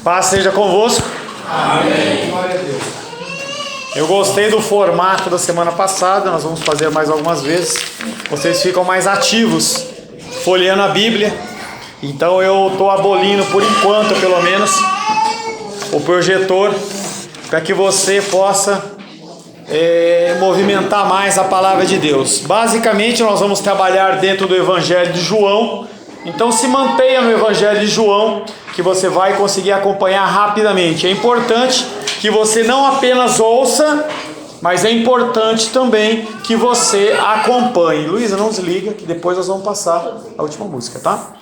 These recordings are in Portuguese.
Paz seja convosco. Amém. Glória a Deus. Eu gostei do formato da semana passada, nós vamos fazer mais algumas vezes. Vocês ficam mais ativos, folheando a Bíblia. Então eu estou abolindo, por enquanto pelo menos, o projetor, para que você possa movimentar mais a palavra de Deus. Basicamente nós vamos trabalhar dentro do Evangelho de João. Então se mantenha no Evangelho de João, que você vai conseguir acompanhar rapidamente. É importante que você não apenas ouça, mas é importante também que você acompanhe. Luísa, não desliga, que depois nós vamos passar a última música, tá?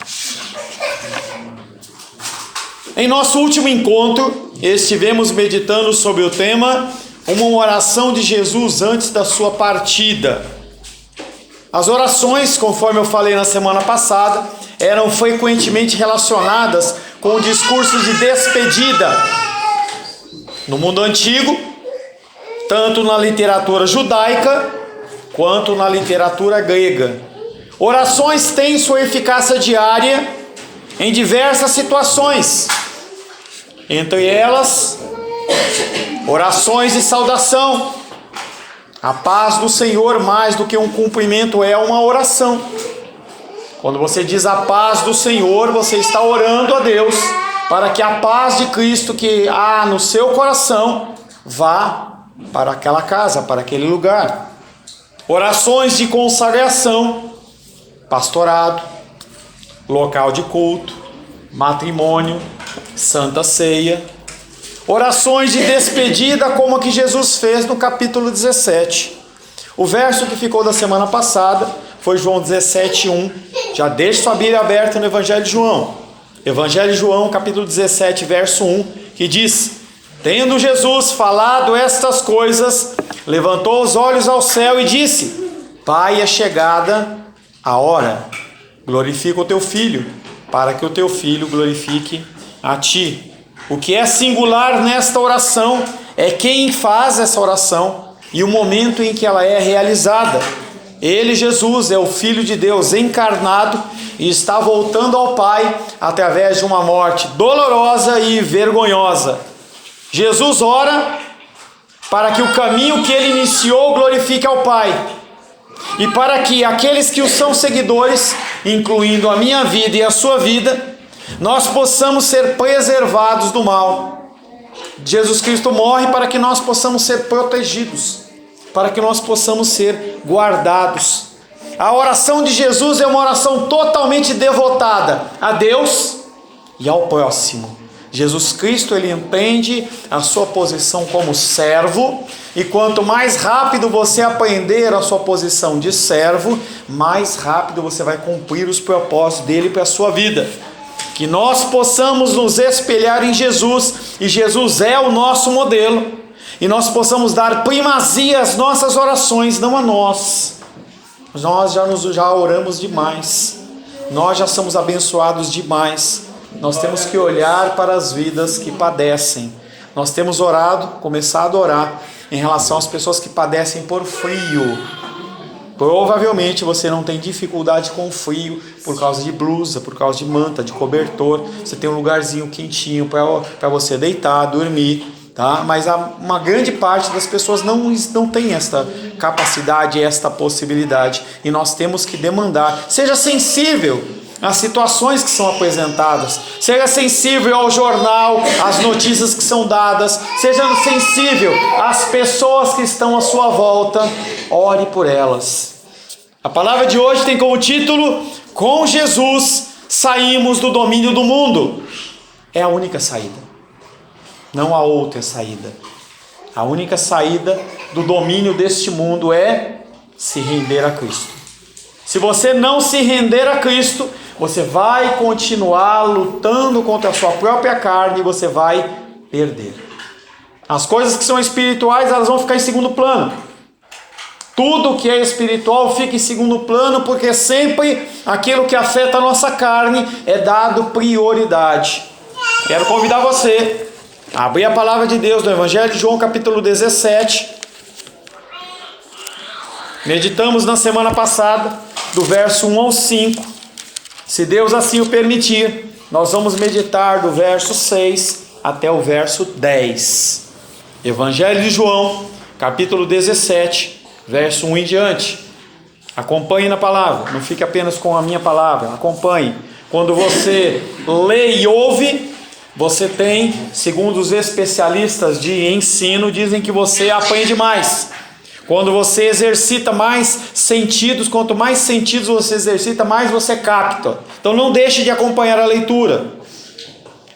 Em nosso último encontro, estivemos meditando sobre o tema uma oração de Jesus antes da sua partida. As orações, conforme eu falei na semana passada, eram frequentemente relacionadas com discursos de despedida. No mundo antigo, tanto na literatura judaica quanto na literatura grega. Orações têm sua eficácia diária em diversas situações. Entre elas, orações de saudação. A paz do Senhor, mais do que um cumprimento, é uma oração. Quando você diz a paz do Senhor, você está orando a Deus para que a paz de Cristo que há no seu coração vá para aquela casa, para aquele lugar. Orações de consagração, pastorado, local de culto, matrimônio, santa ceia. Orações de despedida, como a que Jesus fez no capítulo 17. O verso que ficou da semana passada foi João 17:1. Já deixe sua Bíblia aberta no Evangelho de João. Evangelho de João, capítulo 17, verso 1, que diz: Tendo Jesus falado estas coisas, levantou os olhos ao céu e disse: Pai, é chegada a hora. Glorifica o teu Filho, para que o teu Filho glorifique a ti. O que é singular nesta oração é quem faz essa oração e o momento em que ela é realizada. Ele, Jesus, é o Filho de Deus encarnado e está voltando ao Pai através de uma morte dolorosa e vergonhosa. Jesus ora para que o caminho que ele iniciou glorifique ao Pai e para que aqueles que o são seguidores, incluindo a minha vida e a sua vida, nós possamos ser preservados do mal. Jesus Cristo morre para que nós possamos ser protegidos, para que nós possamos ser guardados. A oração de Jesus é uma oração totalmente devotada a Deus e ao próximo. Jesus Cristo, ele entende a sua posição como servo, e quanto mais rápido você aprender a sua posição de servo, mais rápido você vai cumprir os propósitos dele para a sua vida. Que nós possamos nos espelhar em Jesus, e Jesus é o nosso modelo, e nós possamos dar primazia às nossas orações, não a nós. Nós já oramos demais, nós já somos abençoados demais. Nós temos que olhar para as vidas que padecem. Nós temos começado a orar em relação às pessoas que padecem por frio. Provavelmente você não tem dificuldade com frio por causa de blusa, por causa de manta, de cobertor. Você tem um lugarzinho quentinho para você deitar, dormir, tá? Mas uma grande parte das pessoas não tem esta capacidade, esta possibilidade. E nós temos que demandar. Seja sensível às situações que são apresentadas. Seja sensível ao jornal, às notícias que são dadas. Seja sensível às pessoas que estão à sua volta. Ore por elas. A palavra de hoje tem como título: Com Jesus saímos do domínio do mundo. É a única saída. Não há outra saída. A única saída do domínio deste mundo é se render a Cristo. Se você não se render a Cristo, você vai continuar lutando contra a sua própria carne e você vai perder. As coisas que são espirituais, elas vão ficar em segundo plano. Tudo que é espiritual fica em segundo plano, porque sempre aquilo que afeta a nossa carne é dado prioridade. Quero convidar você a abrir a palavra de Deus no Evangelho de João, capítulo 17. Meditamos na semana passada do verso 1 ao 5. Se Deus assim o permitir, nós vamos meditar do verso 6 até o verso 10. Evangelho de João, capítulo 17, verso 1 em diante. Acompanhe na palavra, não fique apenas com a minha palavra, acompanhe. Quando você lê e ouve, você tem, segundo os especialistas de ensino, dizem que você aprende mais. Quando você exercita mais sentidos, quanto mais sentidos você exercita, mais você capta. Então não deixe de acompanhar a leitura.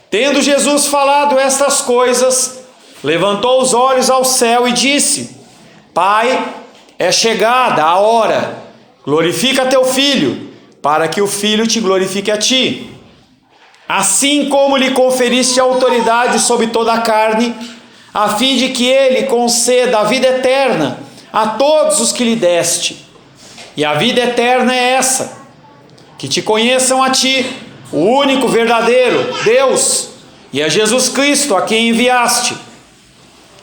Tendo Jesus falado estas coisas, levantou os olhos ao céu e disse: Pai, é chegada a hora, glorifica teu Filho, para que o Filho te glorifique a ti. Assim como lhe conferiste autoridade sobre toda a carne, a fim de que ele conceda a vida eterna a todos os que lhe deste. E a vida eterna é essa: que te conheçam a ti, o único verdadeiro Deus, e a Jesus Cristo, a quem enviaste.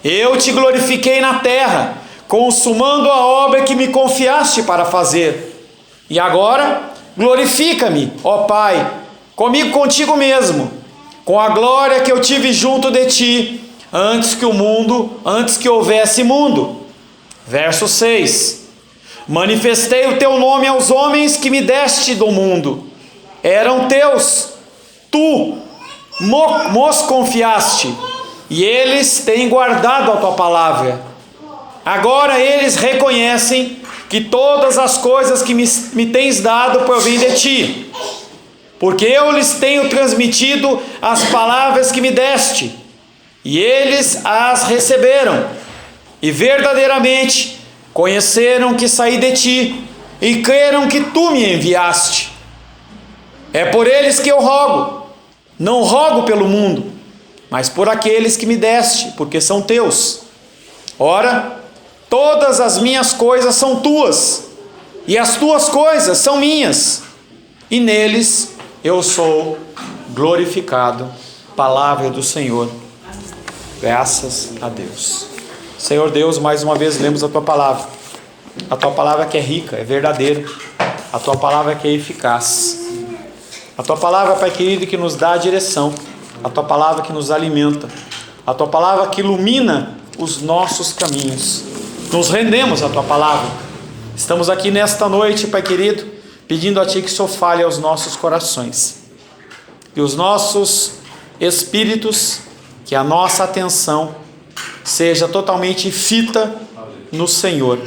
Eu te glorifiquei na terra, consumando a obra que me confiaste para fazer. E agora glorifica-me, ó Pai, comigo contigo mesmo, com a glória que eu tive junto de ti, antes que houvesse mundo. Verso 6: Manifestei o teu nome aos homens que me deste do mundo. Eram teus, tu mos confiaste, e eles têm guardado a tua palavra. Agora eles reconhecem que todas as coisas que me tens dado provêm de ti, porque eu lhes tenho transmitido as palavras que me deste, e eles as receberam, e verdadeiramente conheceram que saí de ti, e creram que tu me enviaste. É por eles que eu rogo, não rogo pelo mundo, mas por aqueles que me deste, porque são teus. Ora, todas as minhas coisas são tuas, e as tuas coisas são minhas, e neles eu sou glorificado. Palavra do Senhor. Graças a Deus. Senhor Deus, mais uma vez lemos a tua palavra. A tua palavra que é rica, é verdadeira. A tua palavra que é eficaz. A tua palavra, Pai querido, que nos dá a direção. A tua palavra que nos alimenta. A tua palavra que ilumina os nossos caminhos. Nos rendemos à tua palavra. Estamos aqui nesta noite, Pai querido, pedindo a ti que o Senhor fale aos nossos corações. Que os nossos espíritos, que a nossa atenção seja totalmente fita no Senhor.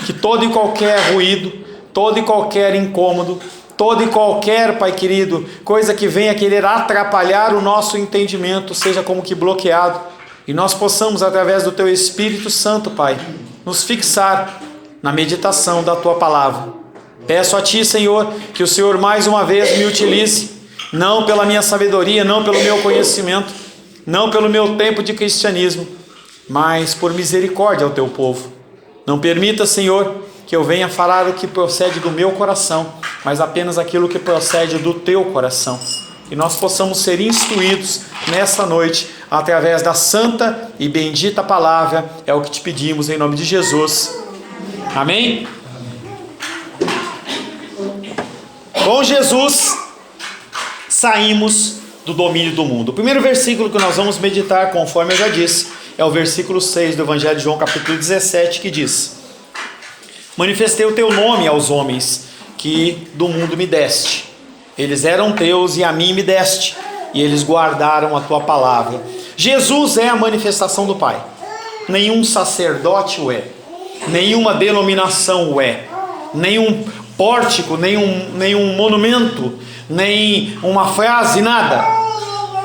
Que todo e qualquer ruído, todo e qualquer incômodo, todo e qualquer, Pai querido, coisa que venha querer atrapalhar o nosso entendimento, seja como que bloqueado, e nós possamos, através do Teu Espírito Santo, Pai, nos fixar na meditação da Tua palavra. Peço a Ti, Senhor, que o Senhor mais uma vez me utilize, não pela minha sabedoria, não pelo meu conhecimento, não pelo meu tempo de cristianismo, mas por misericórdia ao Teu povo. Não permita, Senhor, que eu venha falar o que procede do meu coração, mas apenas aquilo que procede do Teu coração. E nós possamos ser instruídos nessa noite, através da santa e bendita palavra, é o que te pedimos em nome de Jesus. Amém? Com Jesus, saímos do domínio do mundo. O primeiro versículo que nós vamos meditar, conforme eu já disse, é o versículo 6 do Evangelho de João, capítulo 17, que diz: Manifestei o teu nome aos homens que do mundo me deste. Eles eram teus e a mim me deste, e eles guardaram a tua palavra. Jesus é a manifestação do Pai. Nenhum sacerdote o é, nenhuma denominação o é, nenhum pórtico, nenhum monumento, nem uma frase, nada.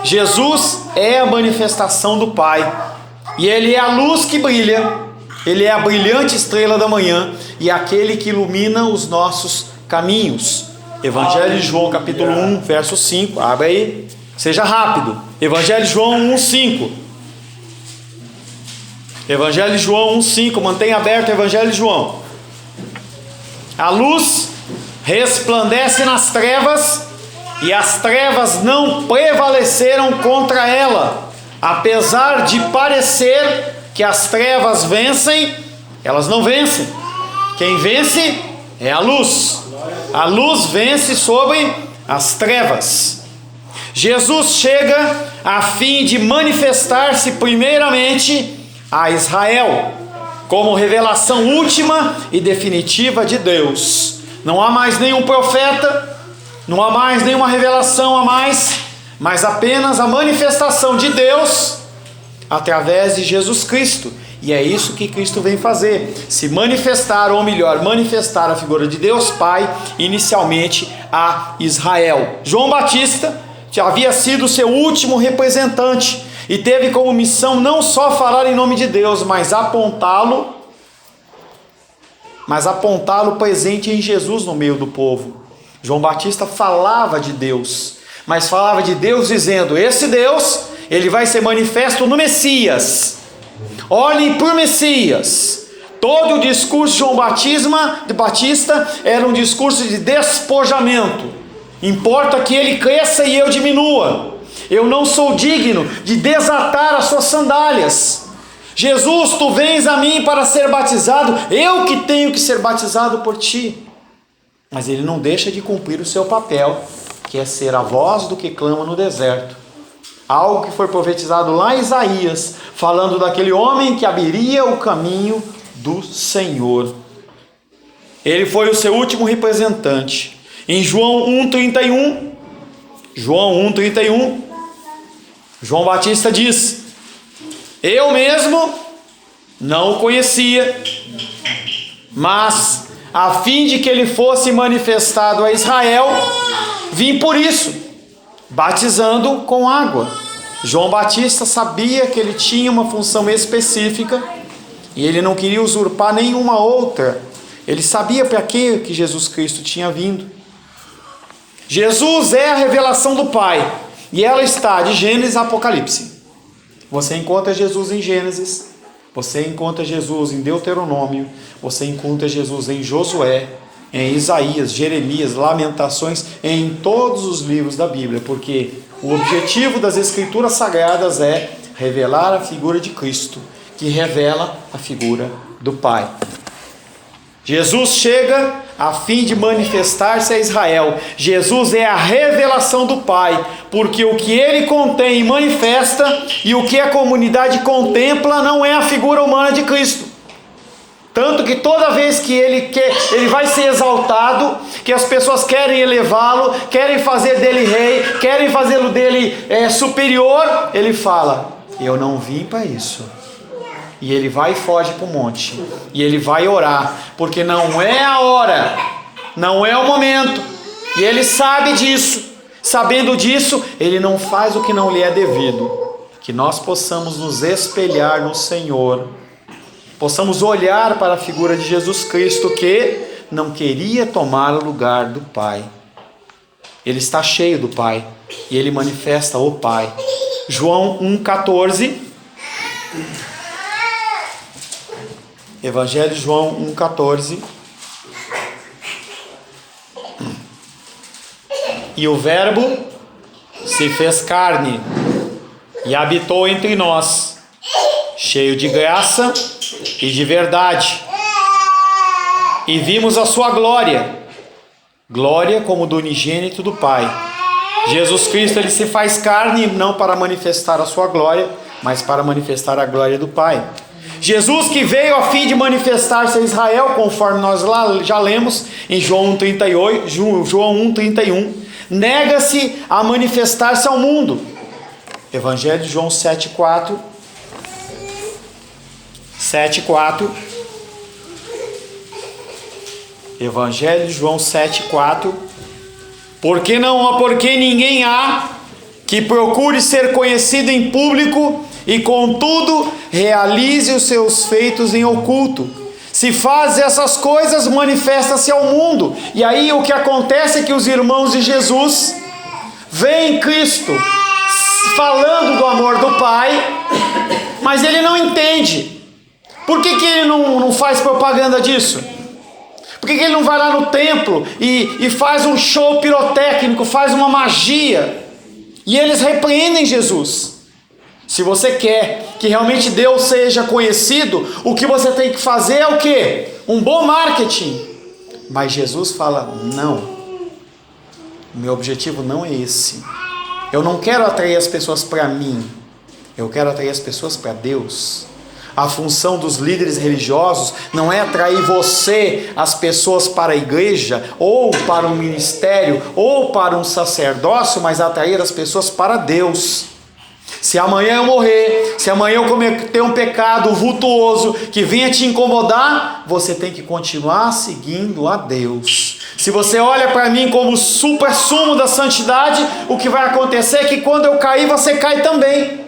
Jesus é a manifestação do Pai, e Ele é a luz que brilha, Ele é a brilhante estrela da manhã, e aquele que ilumina os nossos caminhos. Evangelho de João, capítulo 1, verso 5, abre aí, seja rápido. Evangelho de João 1, 5. Evangelho de João 1, 5, mantenha aberto o Evangelho de João. A luz resplandece nas trevas, e as trevas não prevaleceram contra ela. Apesar de parecer que as trevas vencem, elas não vencem. Quem vence é a luz. A luz vence sobre as trevas. Jesus chega a fim de manifestar-se primeiramente a Israel, como revelação última e definitiva de Deus. Não há mais nenhum profeta, não há mais nenhuma revelação a mais, mas apenas a manifestação de Deus através de Jesus Cristo. E é isso que Cristo vem fazer, se manifestar, ou melhor, manifestar a figura de Deus Pai, inicialmente a Israel. João Batista havia sido seu último representante e teve como missão não só falar em nome de Deus, mas apontá-lo presente em Jesus no meio do povo. João Batista falava de Deus, mas falava de Deus dizendo: esse Deus, ele vai ser manifesto no Messias. Olhem por Messias. Todo o discurso de João Batista era um discurso de despojamento. Importa que ele cresça e eu diminua. Eu não sou digno de desatar as suas sandálias. Jesus, tu vens a mim para ser batizado, eu que tenho que ser batizado por ti. Mas ele não deixa de cumprir o seu papel, que é ser a voz do que clama no deserto. Algo que foi profetizado lá em Isaías, falando daquele homem que abriria o caminho do Senhor. Ele foi o seu último representante. Em João 1,31, João Batista diz: eu mesmo não o conhecia, mas a fim de que ele fosse manifestado a Israel, vim por isso, batizando com água. João Batista sabia que ele tinha uma função específica e ele não queria usurpar nenhuma outra. Ele sabia para que Jesus Cristo tinha vindo. Jesus é a revelação do Pai e ela está de Gênesis a Apocalipse. Você encontra Jesus em Gênesis, você encontra Jesus em Deuteronômio, você encontra Jesus em Josué, em Isaías, Jeremias, Lamentações, em todos os livros da Bíblia, porque o objetivo das Escrituras Sagradas é revelar a figura de Cristo, que revela a figura do Pai. Jesus chega a fim de manifestar-se a Israel. Jesus é a revelação do Pai, porque o que ele contém e manifesta e o que a comunidade contempla não é a figura humana de Cristo. Tanto que toda vez que ele vai ser exaltado, que as pessoas querem elevá-lo, querem fazer dele rei, querem fazê-lo dele superior, ele fala: eu não vim para isso. E ele vai e foge para o monte, e ele vai orar, porque não é a hora, não é o momento, e ele sabe disso. Sabendo disso, ele não faz o que não lhe é devido. Que nós possamos nos espelhar no Senhor, possamos olhar para a figura de Jesus Cristo, que não queria tomar o lugar do Pai. Ele está cheio do Pai e ele manifesta o Pai. João 1,14. Evangelho de João 1,14. E o Verbo se fez carne e habitou entre nós, cheio de graça e de verdade, e vimos a sua glória, glória como do unigênito do Pai. Jesus Cristo, ele se faz carne não para manifestar a sua glória, mas para manifestar a glória do Pai. Jesus, que veio a fim de manifestar-se a Israel, conforme nós lá já lemos em João 1,31, nega-se a manifestar-se ao mundo. Evangelho de João 7,4. Evangelho de João 7,4. Porque ninguém há que procure ser conhecido em público e contudo realize os seus feitos em oculto. Se faz essas coisas, manifesta-se ao mundo. E aí o que acontece é que os irmãos de Jesus veem Cristo falando do amor do Pai, mas ele não entende. Por que ele não faz propaganda disso? Por que ele não vai lá no templo e faz um show pirotécnico, faz uma magia? E eles repreendem Jesus. Se você quer que realmente Deus seja conhecido, o que você tem que fazer é o quê? Um bom marketing. Mas Jesus fala: não, o meu objetivo não é esse. Eu não quero atrair as pessoas para mim, eu quero atrair as pessoas para Deus. A função dos líderes religiosos não é atrair você, as pessoas, para a igreja, ou para um ministério, ou para um sacerdócio, mas atrair as pessoas para Deus. Se amanhã eu morrer, se amanhã eu cometer um pecado vultuoso que venha te incomodar, você tem que continuar seguindo a Deus. Se você olha para mim como o super sumo da santidade, o que vai acontecer é que quando eu cair, você cai também.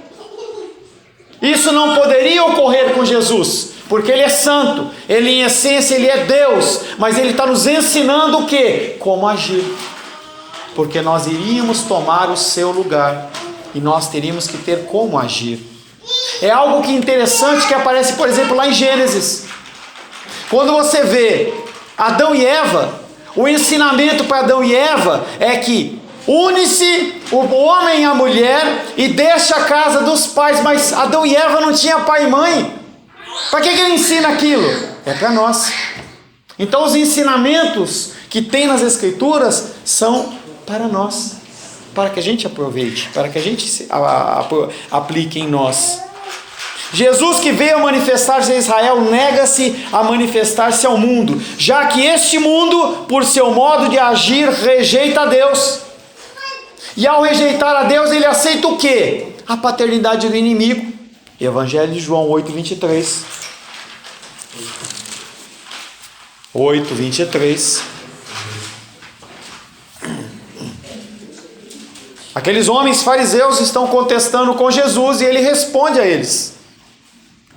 Isso não poderia ocorrer com Jesus, porque Ele é santo, Ele em essência Ele é Deus, mas Ele está nos ensinando o quê? Como agir, porque nós iríamos tomar o seu lugar, e nós teríamos que ter como agir. É algo que interessante que aparece, por exemplo, lá em Gênesis. Quando você vê Adão e Eva, o ensinamento para Adão e Eva é que une-se o homem e a mulher e deixa a casa dos pais. Mas Adão e Eva não tinham pai e mãe. Para que ele ensina aquilo? É para nós. Então os ensinamentos que tem nas Escrituras são para nós, para que a gente aproveite, para que a gente aplique em nós. Jesus, que veio a manifestar-se a Israel, nega-se a manifestar-se ao mundo, já que este mundo, por seu modo de agir, rejeita a Deus. E ao rejeitar a Deus, ele aceita o quê? A paternidade do inimigo. Evangelho de João 8:23. 8:23. Aqueles homens fariseus estão contestando com Jesus e ele responde a eles.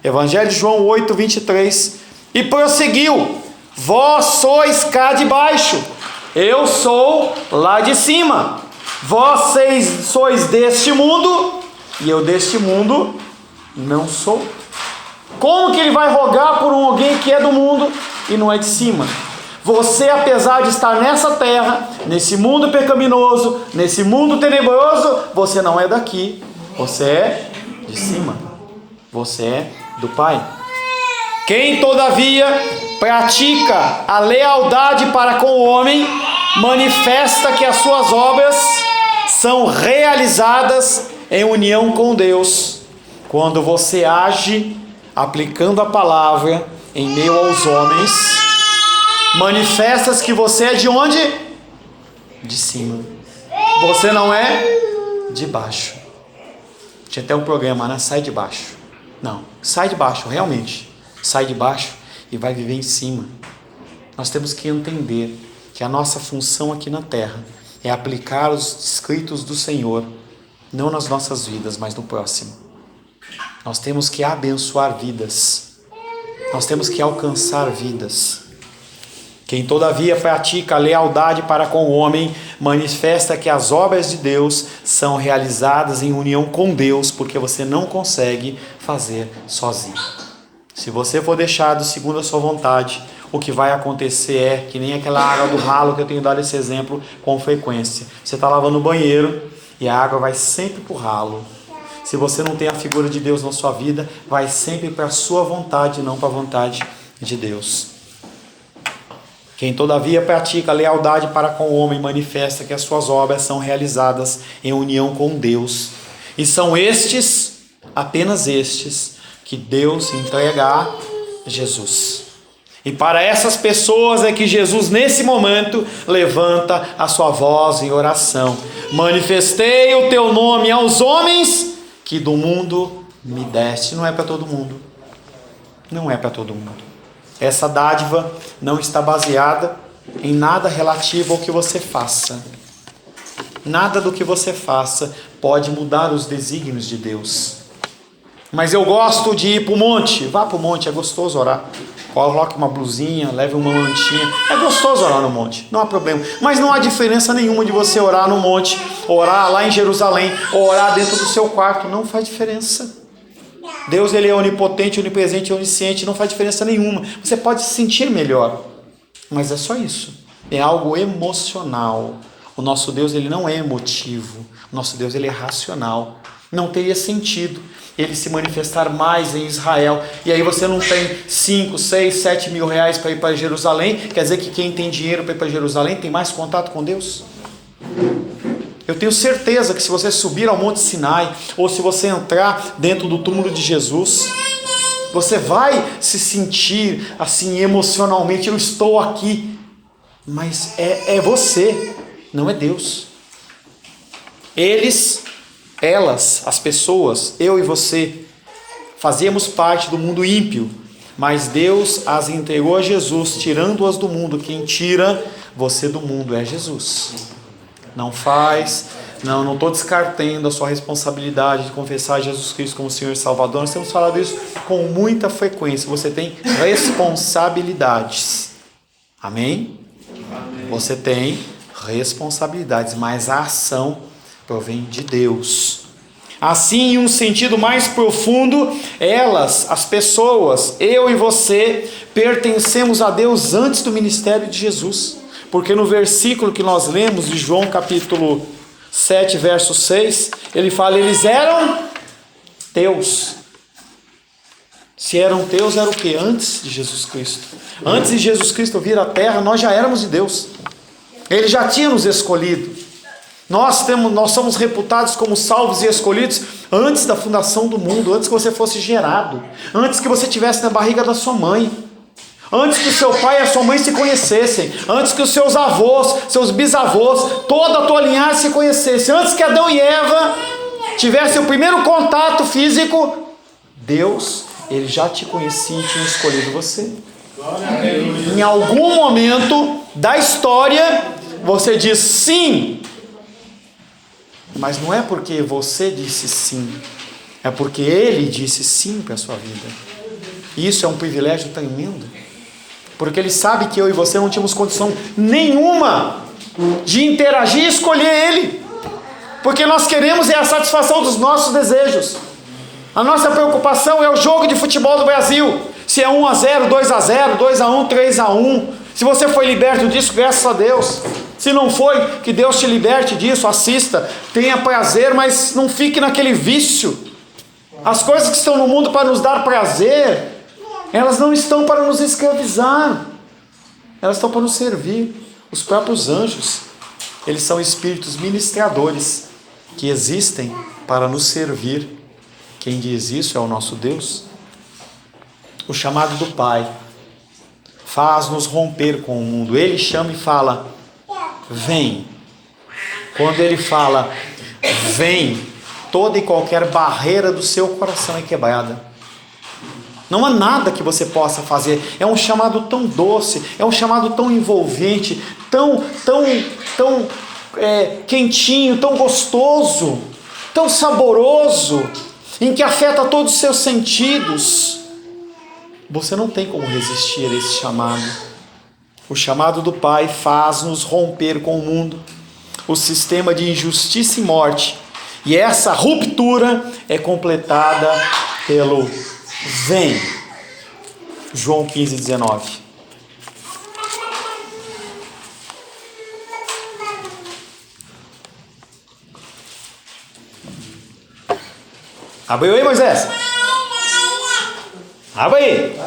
Evangelho de João 8:23. E prosseguiu: vós sois cá de baixo, eu sou lá de cima. Vós sois deste mundo, e eu deste mundo não sou. Como que ele vai rogar por alguém que é do mundo e não é de cima? Você, apesar de estar nessa terra, nesse mundo pecaminoso, nesse mundo tenebroso, você não é daqui. Você é de cima. Você é do Pai. Quem, todavia, pratica a lealdade para com o homem, manifesta que as suas obras são realizadas em união com Deus. Quando você age aplicando a palavra em meio aos homens, manifestas que você é de onde? De cima. Você não é de baixo. Tinha até um programa, né? Sai de baixo. Não, sai de baixo, realmente. Sai de baixo e vai viver em cima. Nós temos que entender que a nossa função aqui na terra é aplicar os escritos do Senhor, não nas nossas vidas, mas no próximo. Nós temos que abençoar vidas. Nós temos que alcançar vidas. Quem todavia pratica a lealdade para com o homem, manifesta que as obras de Deus são realizadas em união com Deus, porque você não consegue fazer sozinho. Se você for deixado segundo a sua vontade, o que vai acontecer é que nem aquela água do ralo que eu tenho dado esse exemplo com frequência. Você está lavando o banheiro e a água vai sempre para o ralo. Se você não tem a figura de Deus na sua vida, vai sempre para a sua vontade, não para a vontade de Deus. Quem todavia pratica a lealdade para com o homem, manifesta que as suas obras são realizadas em união com Deus. E são estes, apenas estes, que Deus entrega a Jesus. E para essas pessoas é que Jesus, nesse momento, levanta a sua voz em oração. Manifestei o teu nome aos homens que do mundo me deste. Não é para todo mundo. Não é para todo mundo. Essa dádiva não está baseada em nada relativo ao que você faça. Nada do que você faça pode mudar os desígnios de Deus. Mas eu gosto de ir para o monte. Vá para o monte, é gostoso orar. Coloque uma blusinha, leve uma mantinha. É gostoso orar no monte, não há problema. Mas não há diferença nenhuma de você orar no monte, orar lá em Jerusalém, ou orar dentro do seu quarto. Não faz diferença. Deus, ele é onipotente, onipresente e onisciente, não faz diferença nenhuma. Você pode se sentir melhor, mas é só isso. É algo emocional. O nosso Deus, ele não é emotivo. O nosso Deus, ele é racional. Não teria sentido ele se manifestar mais em Israel. E aí você não tem 5, 6, 7 mil reais para ir para Jerusalém. Quer dizer que quem tem dinheiro para ir para Jerusalém tem mais contato com Deus? Eu tenho certeza que se você subir ao Monte Sinai, ou se você entrar dentro do túmulo de Jesus, você vai se sentir assim emocionalmente, eu estou aqui. Mas é você, não é Deus. Elas, as pessoas, eu e você, fazíamos parte do mundo ímpio, mas Deus as entregou a Jesus, tirando-as do mundo. Quem tira você do mundo é Jesus. Não estou descartando a sua responsabilidade de confessar Jesus Cristo como Senhor e Salvador. Nós temos falado isso com muita frequência. Você tem responsabilidades. Amém? Amém. Você tem responsabilidades, mas a ação provém de Deus. Assim, em um sentido mais profundo, as pessoas, eu e você, pertencemos a Deus antes do ministério de Jesus. Porque no versículo que nós lemos de João capítulo 7, verso 6, ele fala, eles eram teus. Se eram teus, era o que? Antes de Jesus Cristo. Antes de Jesus Cristo vir à terra, nós já éramos de Deus. Ele já tinha nos escolhido. Nós somos reputados como salvos e escolhidos antes da fundação do mundo, antes que você fosse gerado, antes que você estivesse na barriga da sua mãe, antes que o seu pai e a sua mãe se conhecessem, antes que os seus avós, seus bisavós, toda a tua linhagem se conhecesse, antes que Adão e Eva tivessem o primeiro contato físico, Deus, Ele já te conhecia e tinha escolhido você. Em algum momento da história, você diz sim, mas não é porque você disse sim, é porque Ele disse sim para a sua vida. E isso é um privilégio tremendo, porque Ele sabe que eu e você não tínhamos condição nenhuma de interagir e escolher Ele, porque nós queremos a satisfação dos nossos desejos. A nossa preocupação é o jogo de futebol do Brasil, se é 1-0, 2-0, 2-1, 3-1. Se você foi liberto disso, graças a Deus. Se não foi, que Deus te liberte disso, assista, tenha prazer, mas não fique naquele vício. As coisas que estão no mundo para nos dar prazer, elas não estão para nos escravizar, elas estão para nos servir. Os próprios anjos, eles são espíritos ministradores, que existem para nos servir. Quem diz isso é o nosso Deus. O chamado do Pai faz-nos romper com o mundo. Ele chama e fala, vem. Quando Ele fala, vem, toda e qualquer barreira do seu coração é quebrada. Não há nada que você possa fazer. É um chamado tão doce, é um chamado tão envolvente, tão quentinho, tão gostoso, tão saboroso, em que afeta todos os seus sentidos. Você não tem como resistir a esse chamado. O chamado do Pai faz-nos romper com o mundo, o sistema de injustiça e morte. E essa ruptura é completada pelo vem. João 15, 19. Abriu aí, Moisés? Abre aí.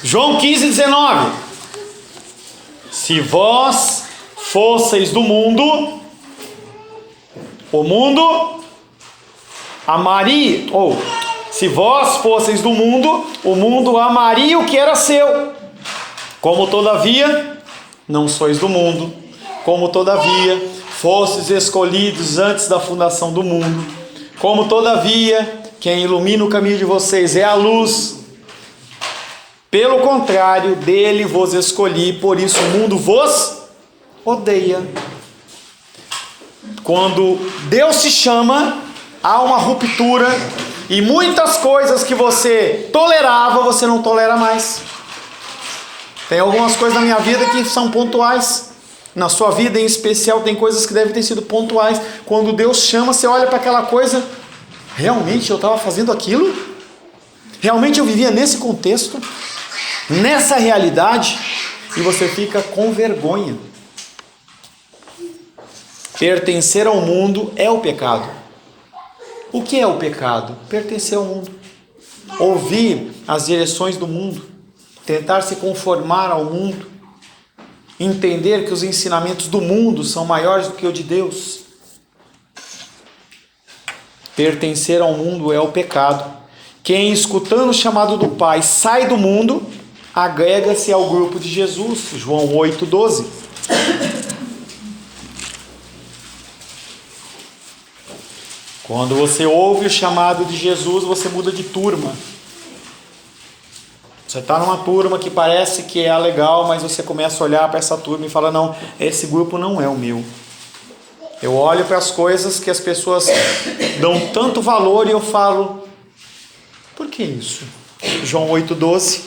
João 15, 19. Se vós fosseis do mundo, o mundo amaria, se vós fosseis do mundo, o mundo amaria o que era seu. Como todavia, não sois do mundo, como todavia, fostes escolhidos antes da fundação do mundo, como todavia, quem ilumina o caminho de vocês é a luz. Pelo contrário, dele vos escolhi, por isso o mundo vos odeia. Quando Deus te chama, há uma ruptura, e muitas coisas que você tolerava, você não tolera mais. Tem algumas coisas na minha vida que são pontuais. Na sua vida em especial tem coisas que devem ter sido pontuais. Quando Deus chama, você olha para aquela coisa, realmente eu estava fazendo aquilo? Realmente eu vivia nesse contexto? Nessa realidade? E você fica com vergonha. Pertencer ao mundo é o pecado. O que é o pecado? Pertencer ao mundo. Ouvir as direções do mundo. Tentar se conformar ao mundo. entender que os ensinamentos do mundo são maiores do que o de Deus. Pertencer ao mundo é o pecado. Quem, escutando o chamado do Pai, sai do mundo, agrega-se ao grupo de Jesus. João 8,12. Quando você ouve o chamado de Jesus, você muda de turma. Você está numa turma que parece que é legal, mas você começa a olhar para essa turma e fala, não, esse grupo não é o meu. Eu olho para as coisas que as pessoas dão tanto valor e eu falo, por que isso? João 8,12.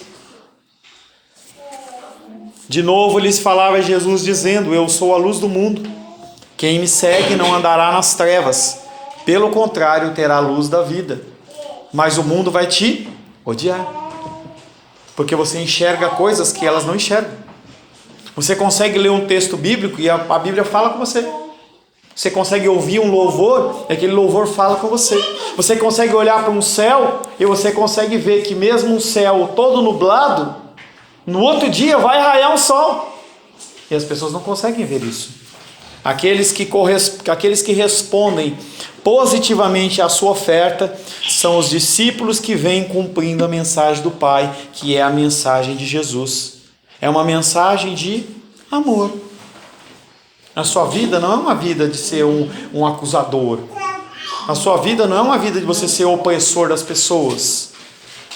De novo lhes falava Jesus dizendo, eu sou a luz do mundo. Quem me segue não andará nas trevas. Pelo contrário, terá a luz da vida. Mas o mundo vai te odiar. Porque você enxerga coisas que elas não enxergam. Você consegue ler um texto bíblico e a Bíblia fala com você. Você consegue ouvir um louvor e aquele louvor fala com você. Você consegue olhar para um céu e você consegue ver que mesmo um céu todo nublado, no outro dia vai raiar um sol. E as pessoas não conseguem ver isso. Aqueles que respondem positivamente à sua oferta são os discípulos que vêm cumprindo a mensagem do Pai, que é a mensagem de Jesus. É uma mensagem de amor. A sua vida não é uma vida de ser um acusador. A sua vida não é uma vida de você ser opressor das pessoas.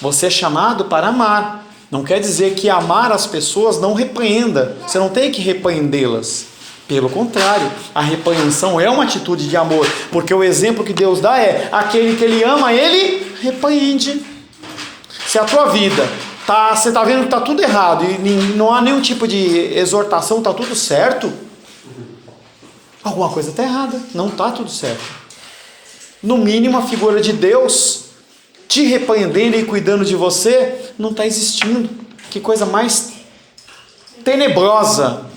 Você é chamado para amar. Não quer dizer que amar as pessoas não repreenda. Você não tem que repreendê-las. Pelo contrário, a repreensão é uma atitude de amor, porque o exemplo que Deus dá é, aquele que Ele ama, Ele repreende. Se a tua vida, você está vendo que está tudo errado, e não há nenhum tipo de exortação, está tudo certo, alguma coisa está errada, não está tudo certo. No mínimo, a figura de Deus te repreendendo e cuidando de você, não está existindo. Que coisa mais tenebrosa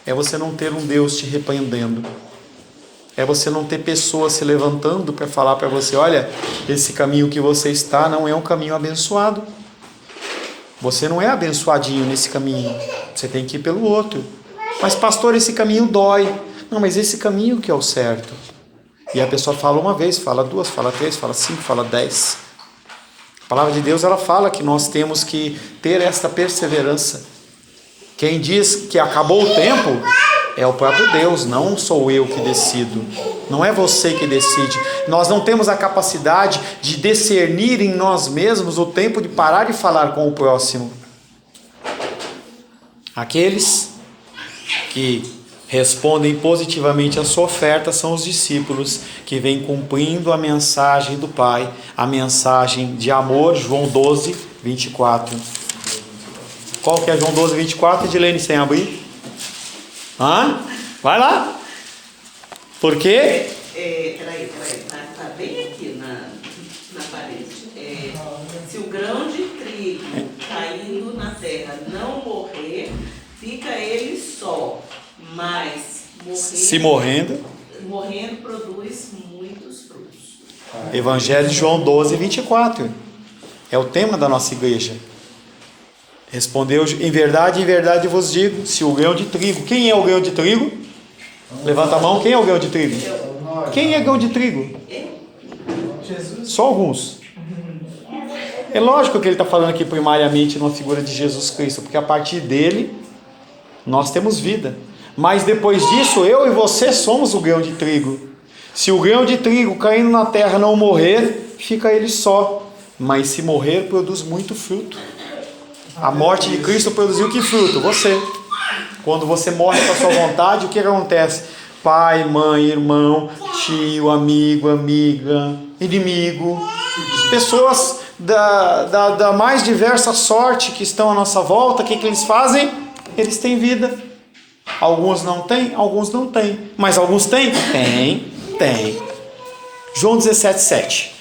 é você não ter um Deus te repreendendo. É você não ter pessoas se levantando para falar para você, olha, esse caminho que você está não é um caminho abençoado. Você não é abençoadinho nesse caminho. Você tem que ir pelo outro. Mas pastor, esse caminho dói. Não, mas esse caminho que é o certo. E a pessoa fala uma vez, fala duas, fala três, fala cinco, fala 10. A palavra de Deus, ela fala que nós temos que ter esta perseverança. Quem diz que acabou o tempo é o próprio Deus, não sou eu que decido, não é você que decide. Nós não temos a capacidade de discernir em nós mesmos o tempo de parar de falar com o próximo. Aqueles que respondem positivamente à sua oferta são os discípulos que vêm cumprindo a mensagem do Pai, a mensagem de amor, João 12, 24. Qual que é João 12, 24, Edilene, sem abrir? Vai lá. Por quê? Peraí. Tá bem aqui na parede. Se o grão de trigo caindo na terra não morrer, fica ele só. Mas morrendo produz muitos frutos. Evangelho de João 12, 24. É o tema da nossa igreja. Respondeu, em verdade vos digo, se o grão de trigo, quem é o grão de trigo? Levanta a mão, quem é o grão de trigo? Quem é grão de trigo? Jesus. Só alguns. É lógico que ele está falando aqui primariamente numa figura de Jesus Cristo, porque a partir dele nós temos vida. Mas depois disso, eu e você somos o grão de trigo. Se o grão de trigo caindo na terra não morrer, fica ele só. Mas se morrer, produz muito fruto. A morte de Cristo produziu que fruto? Você. Quando você morre com a sua vontade, o que acontece? Pai, mãe, irmão, tio, amigo, amiga, inimigo. Pessoas da mais diversa sorte que estão à nossa volta, o que eles fazem? Eles têm vida. Alguns não têm, alguns não têm. Mas alguns têm? Tem. João 17, 7.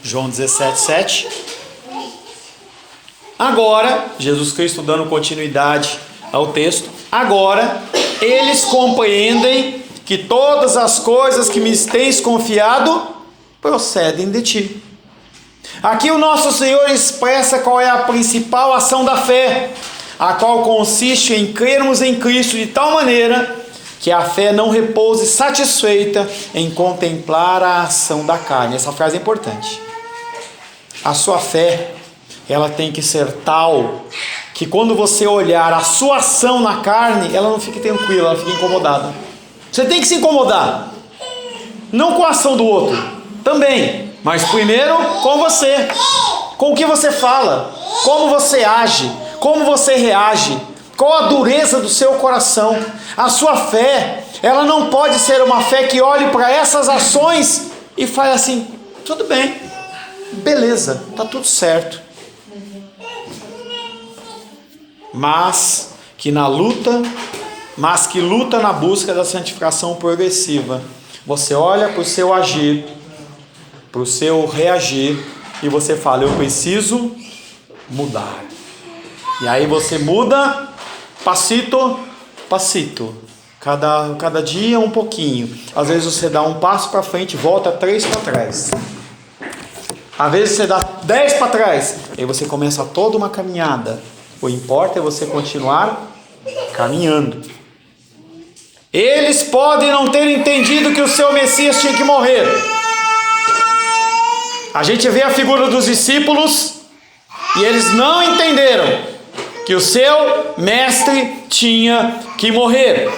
João 17, 7. Agora, Jesus Cristo dando continuidade ao texto. Agora, eles compreendem que todas as coisas que me tens confiado procedem de ti. Aqui o nosso Senhor expressa qual é a principal ação da fé, a qual consiste em crermos em Cristo de tal maneira que a fé não repouse satisfeita em contemplar a ação da carne. Essa frase é importante. A sua fé, ela tem que ser tal que quando você olhar a sua ação na carne, ela não fique tranquila, ela fique incomodada. Você tem que se incomodar, não com a ação do outro, também, mas primeiro com você, com o que você fala, como você age, como você reage, qual a dureza do seu coração. A sua fé, ela não pode ser uma fé que olhe para essas ações e fale assim, tudo bem, beleza, está tudo certo. Mas que luta na busca da santificação progressiva. Você olha para o seu agir, para o seu reagir, e você fala, eu preciso mudar. E aí você muda, passito, passito. Cada dia um pouquinho. Às vezes você dá um passo para frente e volta 3 para trás. Às vezes você dá 10 para trás. Aí você começa toda uma caminhada. O importa é você continuar caminhando. Eles podem não ter entendido que o seu Messias tinha que morrer. A gente vê a figura dos discípulos e eles não entenderam que o seu mestre tinha que morrer.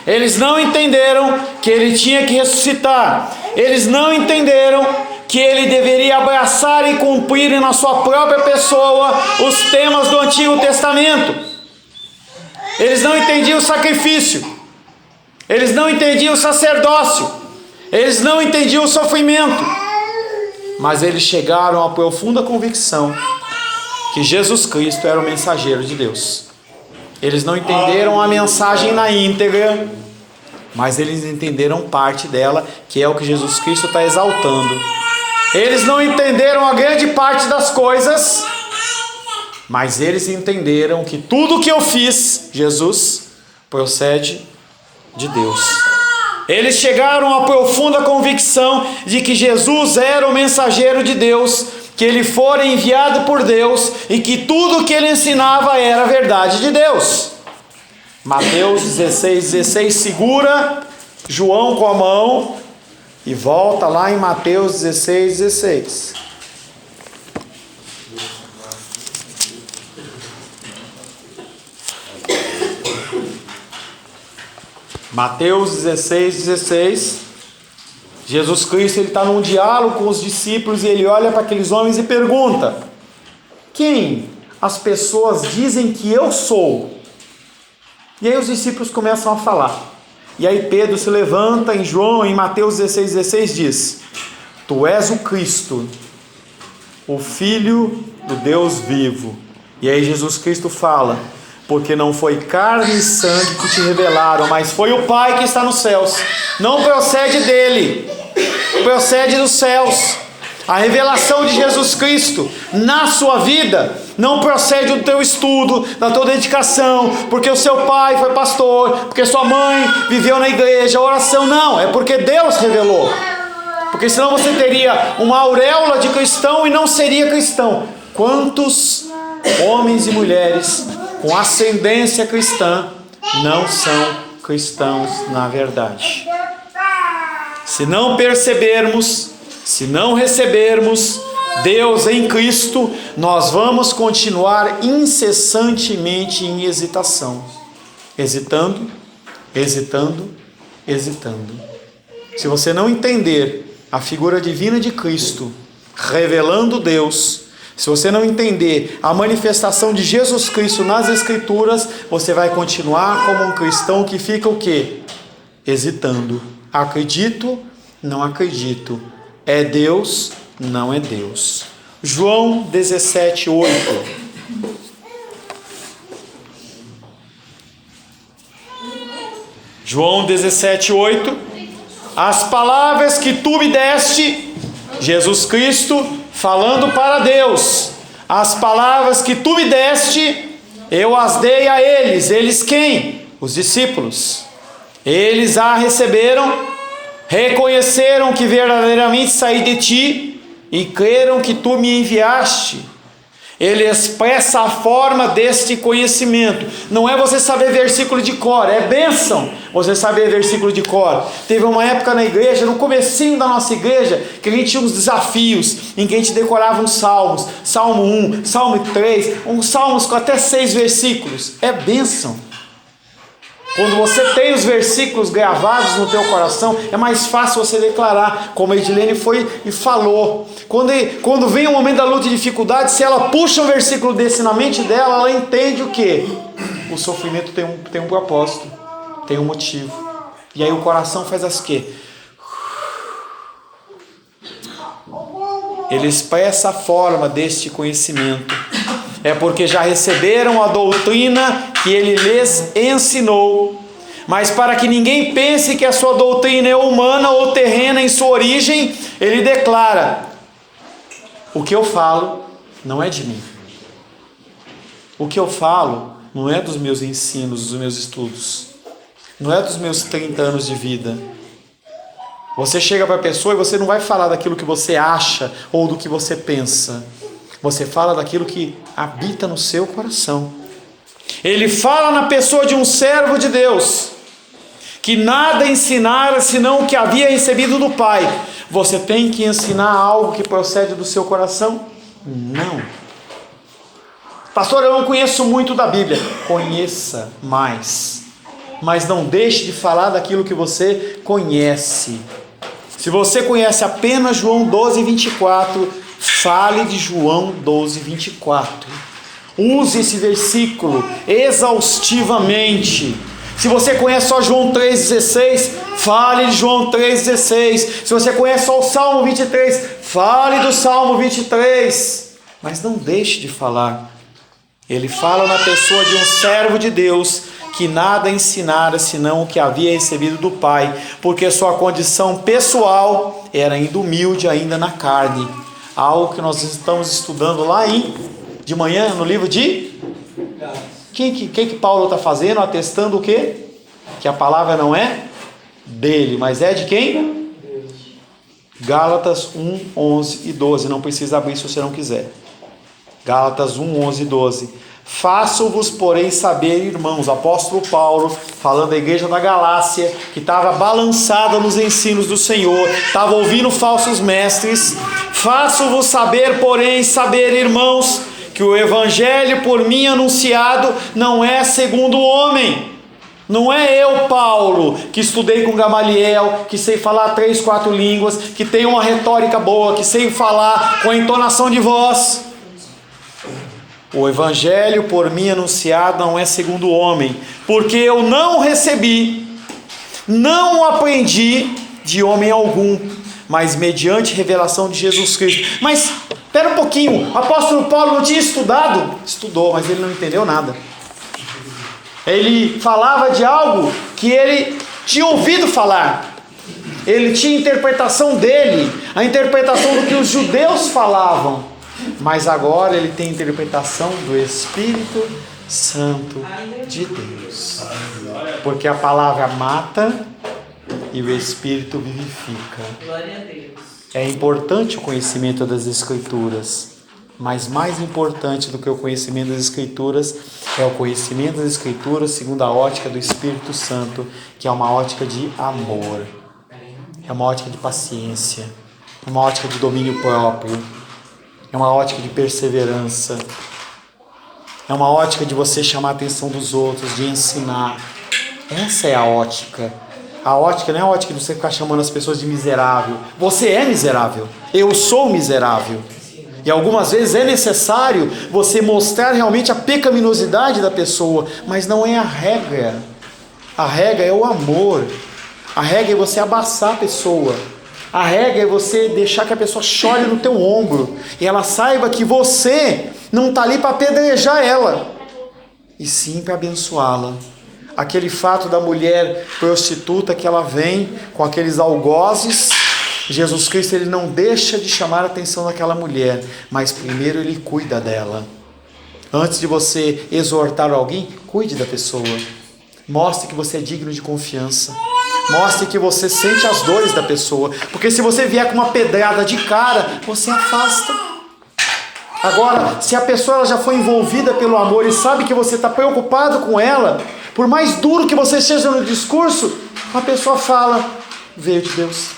Eles não entenderam que ele tinha que ressuscitar. Eles não entenderam que ele deveria abraçar e cumprir na sua própria pessoa os temas do Antigo Testamento. Eles não entendiam o sacrifício, eles não entendiam o sacerdócio, eles não entendiam o sofrimento, mas eles chegaram à profunda convicção que Jesus Cristo era o mensageiro de Deus. Eles não entenderam a mensagem na íntegra, mas eles entenderam parte dela, que é o que Jesus Cristo está exaltando. Eles não entenderam a grande parte das coisas, mas eles entenderam que tudo que eu fiz, Jesus, procede de Deus. Eles chegaram à profunda convicção de que Jesus era o mensageiro de Deus, que ele fora enviado por Deus e que tudo que ele ensinava era a verdade de Deus. Mateus 16:16, segura João com a mão e volta lá em Mateus 16:16. Mateus 16:16. Jesus Cristo está num diálogo com os discípulos e ele olha para aqueles homens e pergunta: quem as pessoas dizem que eu sou? E aí os discípulos começam a falar. E aí Pedro se levanta em Mateus 16:16 diz: tu és o Cristo, o Filho do Deus vivo. E aí Jesus Cristo fala: porque não foi carne e sangue que te revelaram, mas foi o Pai que está nos céus. Não procede dele, procede dos céus. A revelação de Jesus Cristo na sua vida não procede do teu estudo, da tua dedicação, porque o seu pai foi pastor, porque sua mãe viveu na igreja, oração. Não, é porque Deus revelou. Porque senão você teria uma auréola de cristão e não seria cristão. Quantos homens e mulheres com ascendência cristã não são cristãos na verdade? Se não percebermos, se não recebermos Deus em Cristo, nós vamos continuar incessantemente em hesitação. Hesitando, hesitando, hesitando. Se você não entender a figura divina de Cristo, revelando Deus, se você não entender a manifestação de Jesus Cristo nas Escrituras, você vai continuar como um cristão que fica o quê? Hesitando. Acredito, não acredito. É Deus, não é Deus. João 17:8. João 17:8. As palavras que tu me deste, Jesus Cristo falando para Deus, as palavras que tu me deste, eu as dei a eles. Eles quem? Os discípulos. Eles a receberam, reconheceram que verdadeiramente saí de ti, e creram que tu me enviaste. Ele expressa a forma deste conhecimento. Não é você saber versículo de cor, é bênção você saber versículo de cor. Teve uma época na igreja, no comecinho da nossa igreja, que a gente tinha uns desafios, em que a gente decorava uns salmos, Salmo 1, Salmo 3, uns salmos com até 6 versículos. É bênção. Quando você tem os versículos gravados no teu coração, é mais fácil você declarar, como a Edilene foi e falou. Quando vem o momento da luta e dificuldade, se ela puxa um versículo desse na mente dela, ela entende o quê? O sofrimento tem um propósito, tem um motivo. E aí o coração faz as quê? Ele expressa a forma deste conhecimento. É porque já receberam a doutrina que ele lhes ensinou. Mas para que ninguém pense que a sua doutrina é humana ou terrena em sua origem, ele declara: o que eu falo não é de mim. O que eu falo não é dos meus ensinos, dos meus estudos. Não é dos meus 30 anos de vida. Você chega para a pessoa e você não vai falar daquilo que você acha ou do que você pensa. Você fala daquilo que habita no seu coração. Ele fala na pessoa de um servo de Deus, que nada ensinara senão o que havia recebido do Pai. Você tem que ensinar algo que procede do seu coração? Não. Pastor, eu não conheço muito da Bíblia. Conheça mais. Mas não deixe de falar daquilo que você conhece. Se você conhece apenas João 12, 24, fale de João 12, 24. Use esse versículo exaustivamente. Se você conhece só João 3,16, fale de João 3,16. Se você conhece só o Salmo 23, fale do Salmo 23. Mas não deixe de falar. Ele fala na pessoa de um servo de Deus que nada ensinara senão o que havia recebido do Pai, porque sua condição pessoal era ainda humilde, ainda na carne. Algo que nós estamos estudando lá de manhã no livro de... Quem que Paulo está fazendo? Atestando o quê? Que a palavra não é dele, mas é de quem? Deus. Gálatas 1, 11 e 12. Não precisa abrir se você não quiser. Gálatas 1, 11 e 12. Faço-vos, porém, saber, irmãos, apóstolo Paulo, falando da igreja da Galácia, que estava balançada nos ensinos do Senhor, estava ouvindo falsos mestres. Faço-vos saber, porém, irmãos, que o evangelho por mim anunciado não é segundo o homem. Não é eu, Paulo, que estudei com Gamaliel, que sei falar 3, 4 línguas, que tenho uma retórica boa, que sei falar com a entonação de voz. O evangelho por mim anunciado não é segundo o homem, porque eu não recebi, não aprendi de homem algum, mas mediante revelação de Jesus Cristo. Mas, espera um pouquinho, o apóstolo Paulo não tinha estudado? Estudou, mas ele não entendeu nada. Ele falava de algo que ele tinha ouvido falar. Ele tinha a interpretação dele, a interpretação do que os judeus falavam. Mas agora ele tem a interpretação do Espírito Santo de Deus. Porque a palavra mata e o Espírito vivifica. Glória a Deus. É importante o conhecimento das Escrituras, mas mais importante do que o conhecimento das Escrituras é o conhecimento das Escrituras segundo a ótica do Espírito Santo, que é uma ótica de amor, é uma ótica de paciência, é uma ótica de domínio próprio, é uma ótica de perseverança, é uma ótica de você chamar a atenção dos outros, de ensinar. Essa é a ótica. A ótica não é a ótica de você ficar chamando as pessoas de miserável. Você é miserável. Eu sou miserável. E algumas vezes é necessário você mostrar realmente a pecaminosidade da pessoa, mas não é a regra. A regra é o amor. A regra é você abaçar a pessoa. A regra é você deixar que a pessoa chore no teu ombro e ela saiba que você não está ali para apedrejar ela, e sim para abençoá-la. Aquele fato da mulher prostituta que ela vem com aqueles algozes, Jesus Cristo ele não deixa de chamar a atenção daquela mulher, mas primeiro ele cuida dela. Antes de você exortar alguém, cuide da pessoa. Mostre que você é digno de confiança. Mostre que você sente as dores da pessoa. Porque se você vier com uma pedrada de cara, você afasta. Agora, se a pessoa ela já foi envolvida pelo amor e sabe que você está preocupado com ela, por mais duro que você seja no discurso, a pessoa fala, veio de Deus.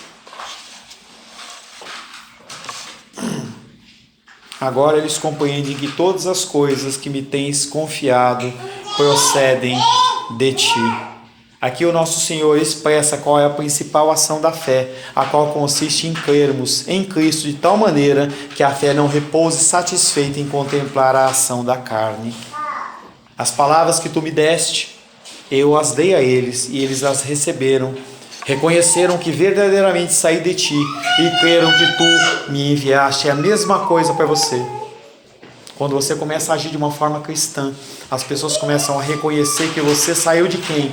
Agora eles compreendem que todas as coisas que me tens confiado procedem de ti. Aqui o nosso Senhor expressa qual é a principal ação da fé, a qual consiste em crermos em Cristo de tal maneira que a fé não repouse satisfeita em contemplar a ação da carne. As palavras que tu me deste, eu as dei a eles, e eles as receberam. Reconheceram que verdadeiramente saí de ti e creram que tu me enviaste. É a mesma coisa para você. Quando você começa a agir de uma forma cristã, as pessoas começam a reconhecer que você saiu de quem?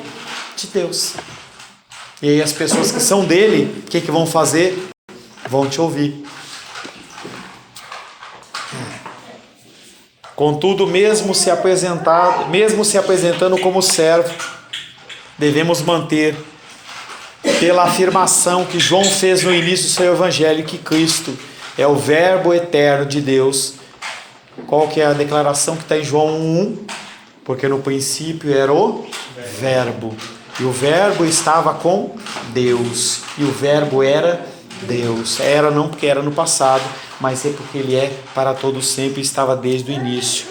De Deus. E aí as pessoas que são dele, o que vão fazer? Vão te ouvir. Contudo, mesmo se apresentando como servo, devemos manter, pela afirmação que João fez no início do seu evangelho, que Cristo é o verbo eterno de Deus. Qual que é a declaração que está em João 1? Porque no princípio era o verbo, e o verbo estava com Deus, e o verbo era Deus. Era não porque era no passado, mas é porque ele é para todo sempre, estava desde o início.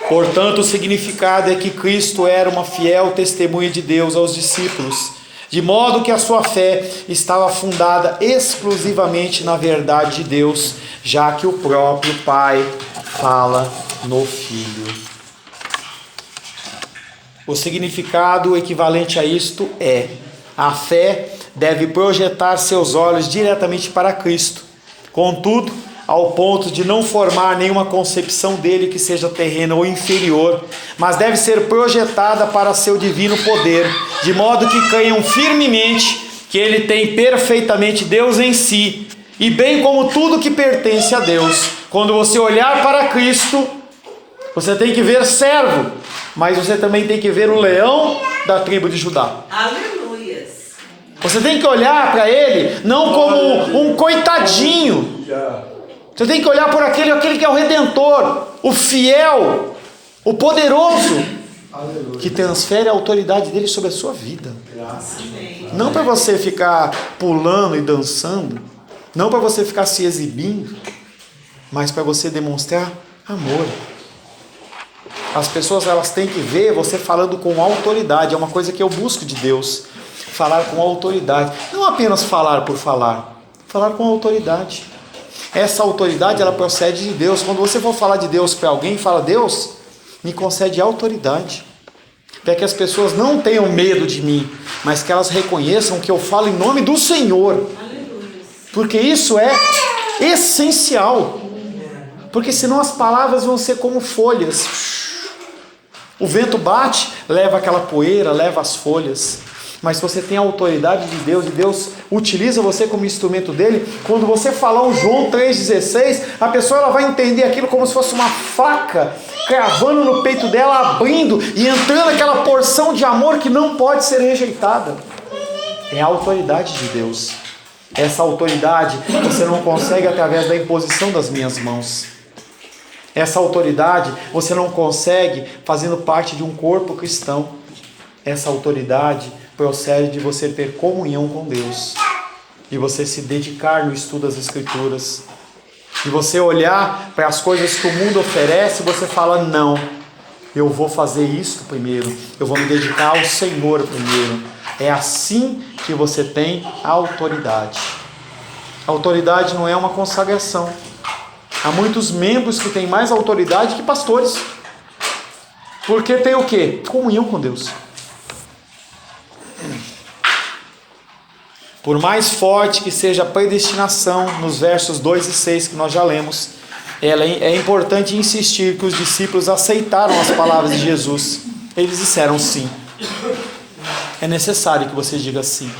Portanto, o significado é que Cristo era uma fiel testemunha de Deus aos discípulos, de modo que a sua fé estava fundada exclusivamente na verdade de Deus, já que o próprio Pai fala no Filho. O significado equivalente a isto é: a fé deve projetar seus olhos diretamente para Cristo, contudo, ao ponto de não formar nenhuma concepção dele que seja terrena ou inferior, mas deve ser projetada para seu divino poder, de modo que creiam firmemente que ele tem perfeitamente Deus em si, e bem como tudo que pertence a Deus. Quando você olhar para Cristo, você tem que ver servo, mas você também tem que ver o leão da tribo de Judá. Aleluias. Você tem que olhar para ele não como um coitadinho. Você tem que olhar por aquele que é o Redentor, o fiel, o poderoso, que transfere a autoridade dele sobre a sua vida. Não para você ficar pulando e dançando, não para você ficar se exibindo, mas para você demonstrar amor. As pessoas elas têm que ver você falando com autoridade. É uma coisa que eu busco de Deus, falar com autoridade, não apenas falar por falar, falar com autoridade. Essa autoridade ela procede de Deus. Quando você for falar de Deus para alguém, fala: Deus, me concede autoridade, para que as pessoas não tenham medo de mim, mas que elas reconheçam que eu falo em nome do Senhor, porque isso é essencial, porque senão as palavras vão ser como folhas. O vento bate, leva aquela poeira, leva as folhas. Mas se você tem a autoridade de Deus, e Deus utiliza você como instrumento dele, quando você falar o João 3,16, a pessoa ela vai entender aquilo como se fosse uma faca cravando no peito dela, abrindo e entrando aquela porção de amor que não pode ser rejeitada. É a autoridade de Deus. Essa autoridade você não consegue através da imposição das minhas mãos. Essa autoridade você não consegue fazendo parte de um corpo cristão. Essa autoridade procede de você ter comunhão com Deus, de você se dedicar no estudo das Escrituras, de você olhar para as coisas que o mundo oferece e você fala: não, eu vou fazer isso primeiro, eu vou me dedicar ao Senhor primeiro. É assim que você tem autoridade. A autoridade não é uma consagração. Há muitos membros que têm mais autoridade que pastores, porque tem o quê? Comunhão com Deus. Por mais forte que seja a predestinação, nos versos 2 e 6 que nós já lemos, é importante insistir que os discípulos aceitaram as palavras de Jesus. Eles disseram sim. É necessário que você diga sim.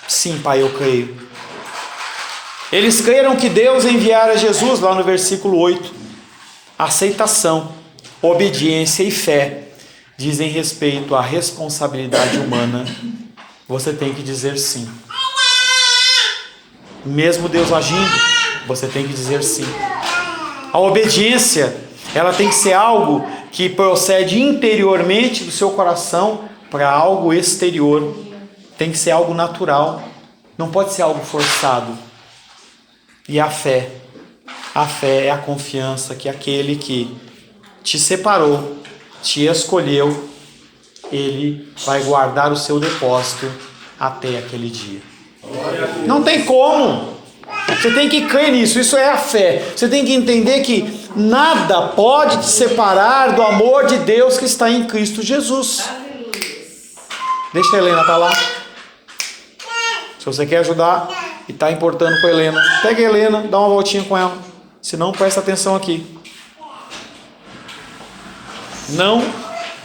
Sim, Pai, eu creio. Eles creram que Deus enviara Jesus, lá no versículo 8. Aceitação, obediência e fé dizem respeito à responsabilidade humana. você tem que dizer sim. Mesmo Deus agindo, você tem que dizer sim. A obediência, ela tem que ser algo que procede interiormente do seu coração para algo exterior. Tem que ser algo natural. Não pode ser algo forçado. E a fé é a confiança que aquele que te separou, te escolheu, ele vai guardar o seu depósito até aquele dia. Não tem como. Você tem que crer nisso. Isso é a fé. Você tem que entender que nada pode te separar do amor de Deus que está em Cristo Jesus. Deixa a Helena estar lá. Se você quer ajudar e está importando com a Helena, pega a Helena, dá uma voltinha com ela. Se não, presta atenção aqui. Não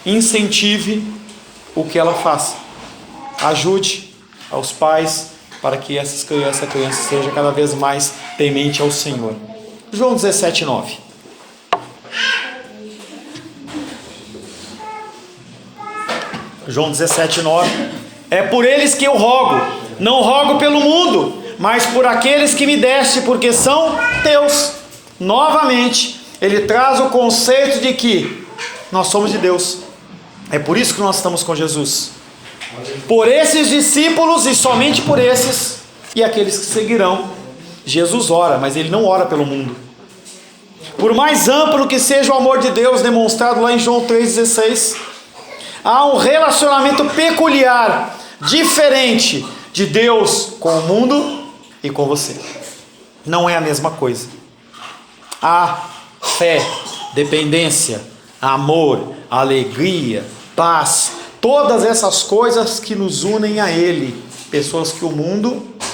incentive o que ela faça. Ajude aos pais para que essa criança seja cada vez mais temente ao Senhor. João 17:9. João 17:9. É por eles que eu rogo, não rogo pelo mundo, mas por aqueles que me deste, porque são teus. Novamente, ele traz o conceito de que nós somos de Deus. É por isso que nós estamos com Jesus. Por esses discípulos e somente por esses e aqueles que seguirão. Jesus ora, mas ele não ora pelo mundo. Por mais amplo que seja o amor de Deus demonstrado lá em João 3,16, há um relacionamento peculiar, diferente de Deus com o mundo e com você. Não é a mesma coisa. Há fé, dependência, amor, alegria, paz, todas essas coisas que nos unem a Ele. Pessoas que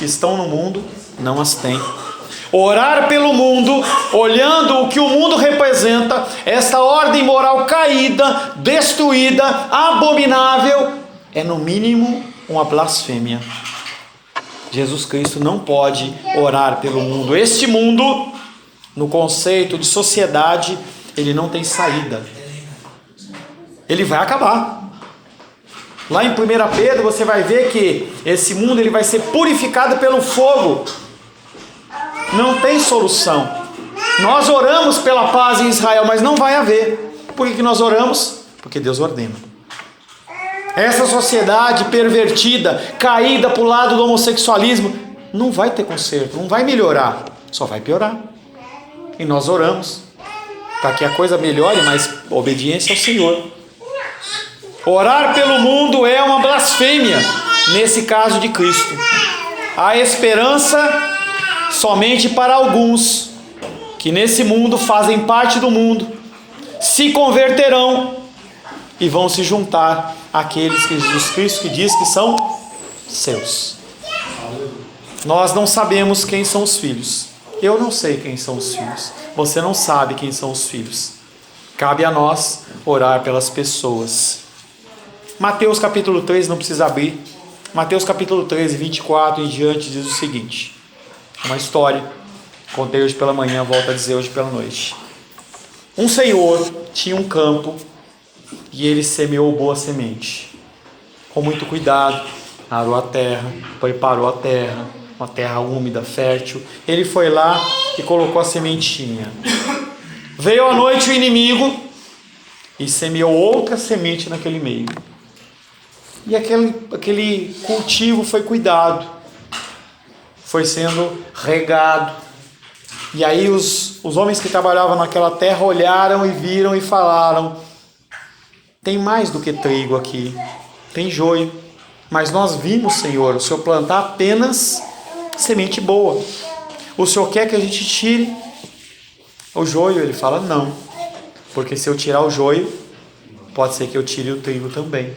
estão no mundo, não as têm. Orar pelo mundo, olhando o que o mundo representa, esta ordem moral caída, destruída, abominável, é no mínimo uma blasfêmia. Jesus Cristo não pode orar pelo mundo. Este mundo, no conceito de sociedade, ele não tem saída. Ele vai acabar. Lá em 1 Pedro você vai ver que esse mundo ele vai ser purificado pelo fogo. Não tem solução. Nós oramos pela paz em Israel, mas não vai haver. Por que nós oramos? Porque Deus ordena. Essa sociedade pervertida, caída para o lado do homossexualismo, não vai ter conserto, não vai melhorar, só vai piorar. E nós oramos para que a coisa melhore, mas obediência ao Senhor. Orar pelo mundo é uma blasfêmia, nesse caso de Cristo. Há esperança somente para alguns que nesse mundo fazem parte do mundo, se converterão e vão se juntar àqueles que Jesus Cristo que diz que são seus. Nós não sabemos quem são os filhos. Eu não sei quem são os filhos. Você não sabe quem são os filhos. Cabe a nós orar pelas pessoas. Mateus capítulo 3, não precisa abrir. Mateus capítulo 13, 24 em diante diz o seguinte. Uma história. Contei hoje pela manhã, volto a dizer hoje pela noite. Um senhor tinha um campo e ele semeou boa semente. Com muito cuidado, arou a terra, preparou a terra, uma terra úmida, fértil. Ele foi lá e colocou a sementinha. Veio à noite o inimigo e semeou outra semente naquele meio. E aquele cultivo foi cuidado, foi sendo regado. E aí os homens que trabalhavam naquela terra olharam e viram e falaram: tem mais do que trigo aqui, tem joio. Mas nós vimos, Senhor, o Senhor plantar apenas semente boa. O Senhor quer que a gente tire o joio? Ele fala: não, porque se eu tirar o joio, pode ser que eu tire o trigo também.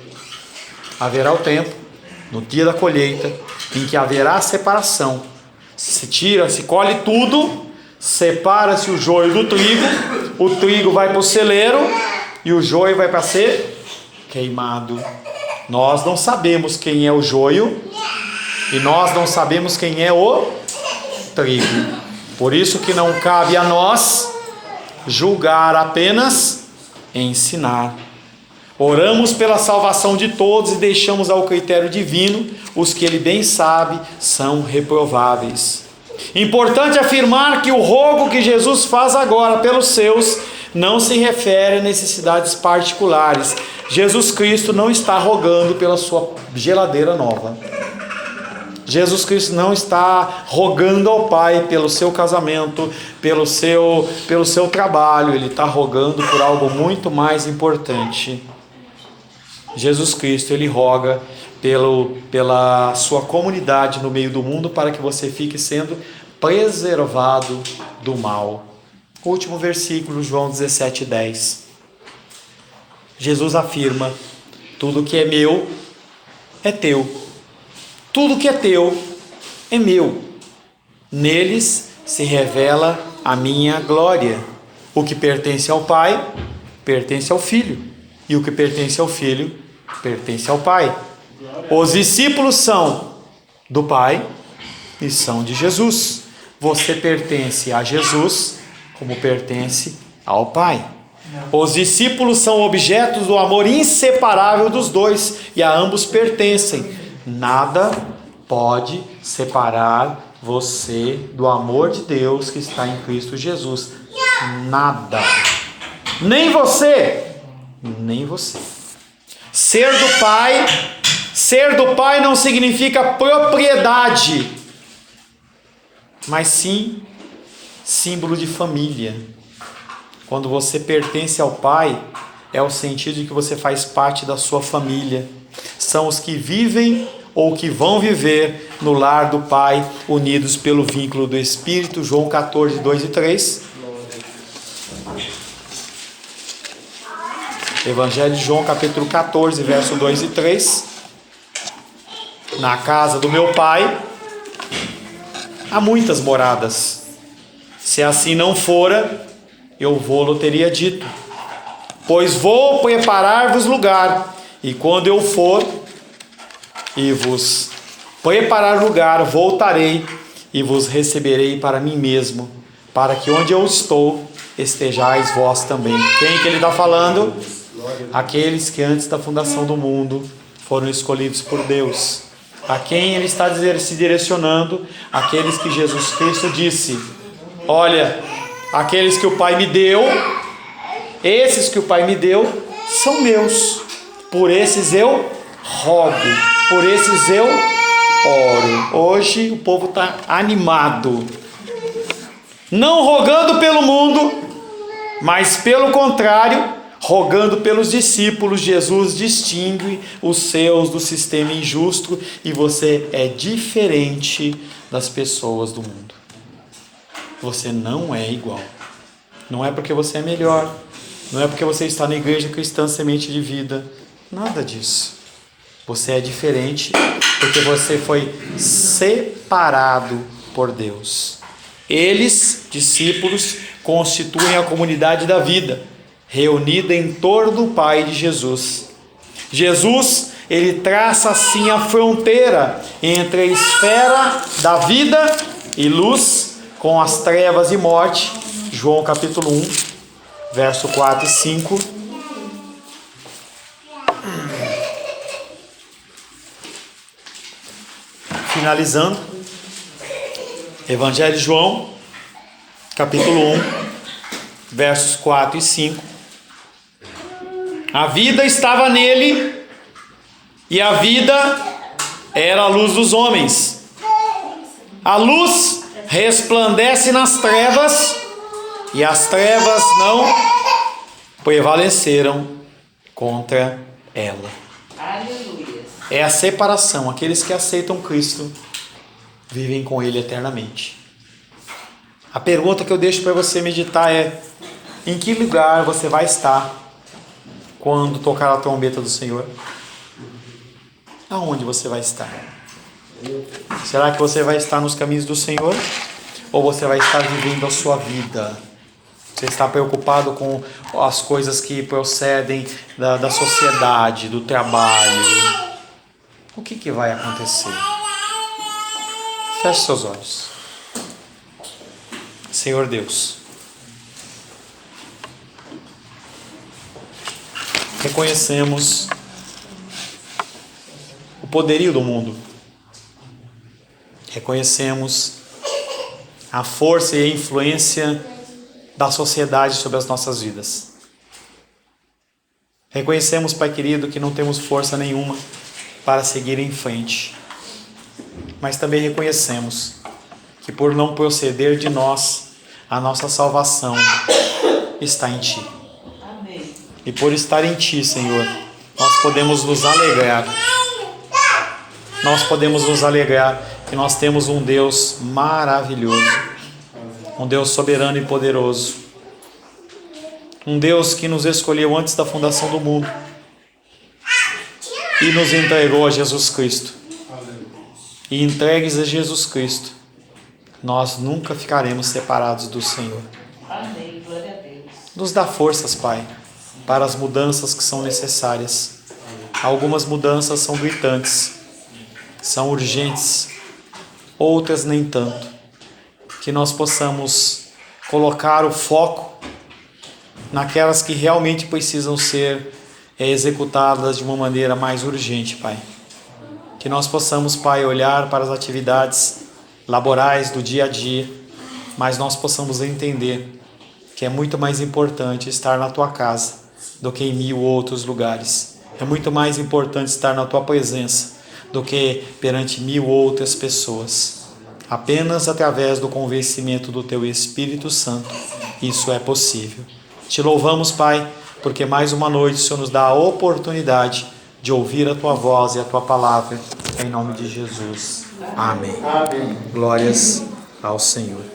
Haverá o tempo, no dia da colheita, em que haverá a separação. Se tira, se colhe tudo, separa-se o joio do trigo, o trigo vai para o celeiro e o joio vai para ser queimado. Nós não sabemos quem é o joio e nós não sabemos quem é o trigo. Por isso que não cabe a nós julgar, apenas ensinar. Oramos pela salvação de todos e deixamos ao critério divino os que ele bem sabe são reprováveis. Importante afirmar que o rogo que Jesus faz agora pelos seus não se refere a necessidades particulares. Jesus Cristo não está rogando pela sua geladeira nova. Jesus Cristo não está rogando ao Pai pelo seu casamento, pelo seu trabalho. Ele está rogando por algo muito mais importante. Jesus Cristo, ele roga pela sua comunidade no meio do mundo para que você fique sendo preservado do mal. Último versículo, João 17:10. Jesus afirma: tudo que é meu é teu. Tudo que é teu é meu. Neles se revela a minha glória. O que pertence ao Pai, pertence ao Filho. E o que pertence ao Filho, pertence ao Pai. Os discípulos são do Pai e são de Jesus. Você pertence a Jesus como pertence ao Pai. Os discípulos são objetos do amor inseparável dos dois e a ambos pertencem. Nada pode separar você do amor de Deus que está em Cristo Jesus. Nada. Nem você, nem você. Ser do Pai não significa propriedade, mas sim símbolo de família. Quando você pertence ao Pai, é o sentido de que você faz parte da sua família. São os que vivem ou que vão viver no lar do Pai, unidos pelo vínculo do Espírito. João 14, 2 e 3. Evangelho de João, capítulo 14, verso 2 e 3. Na casa do meu Pai há muitas moradas. Se assim não fora, eu vou-lo teria dito. Pois vou preparar-vos lugar, e quando eu for e vos preparar lugar, voltarei e vos receberei para mim mesmo, para que onde eu estou, estejais vós também. Quem que ele está falando? Aqueles que antes da fundação do mundo foram escolhidos por Deus. A quem ele está se direcionando? Aqueles que Jesus Cristo disse: olha, aqueles que o Pai me deu, esses que o Pai me deu, são meus. Por esses eu rogo, por esses eu oro. Hoje o povo está animado. Não rogando pelo mundo, mas pelo contrário, rogando pelos discípulos. Jesus distingue os seus do sistema injusto e você é diferente das pessoas do mundo. Você não é igual. Não é porque você é melhor, não é porque você está na igreja cristã Semente de Vida, nada disso. Você é diferente porque você foi separado por Deus. Eles, discípulos, constituem a comunidade da vida, reunida em torno do Pai de Jesus. Jesus, ele traça assim a fronteira entre a esfera da vida e luz com as trevas e morte. João capítulo 1, verso 4 e 5. Finalizando, Evangelho de João, capítulo 1, versos 4 e 5. A vida estava nele, e a vida era a luz dos homens. A luz resplandece nas trevas, e as trevas não prevaleceram contra ela. Aleluia. É a separação. Aqueles que aceitam Cristo vivem com Ele eternamente. A pergunta que eu deixo para você meditar é: em que lugar você vai estar quando tocar a trombeta do Senhor? Aonde você vai estar? Será que você vai estar nos caminhos do Senhor? Ou você vai estar vivendo a sua vida? Você está preocupado com as coisas que procedem da sociedade, do trabalho? O que vai acontecer? Feche seus olhos. Senhor Deus, reconhecemos o poderio do mundo. Reconhecemos a força e a influência da sociedade sobre as nossas vidas. Reconhecemos, Pai querido, que não temos força nenhuma para seguir em frente. Mas também reconhecemos que por não proceder de nós, a nossa salvação está em Ti. Amém. E por estar em Ti, Senhor, nós podemos nos alegrar. Nós podemos nos alegrar que nós temos um Deus maravilhoso, um Deus soberano e poderoso, um Deus que nos escolheu antes da fundação do mundo e nos entregou a Jesus Cristo. E entregues a Jesus Cristo, nós nunca ficaremos separados do Senhor. Amém. Glória a Deus. Nos dá forças, Pai, para as mudanças que são necessárias. Algumas mudanças são gritantes, são urgentes, outras nem tanto. Que nós possamos colocar o foco naquelas que realmente precisam ser executadas de uma maneira mais urgente, Pai. Que nós possamos, Pai, olhar para as atividades laborais do dia a dia, mas nós possamos entender que é muito mais importante estar na Tua casa do que em 1000 outros lugares. É muito mais importante estar na Tua presença do que perante 1000 outras pessoas. Apenas através do convencimento do Teu Espírito Santo isso é possível. Te louvamos, Pai, porque mais uma noite o Senhor nos dá a oportunidade de ouvir a Tua voz e a Tua palavra. Em nome de Jesus. Amém. Amém. Glórias ao Senhor.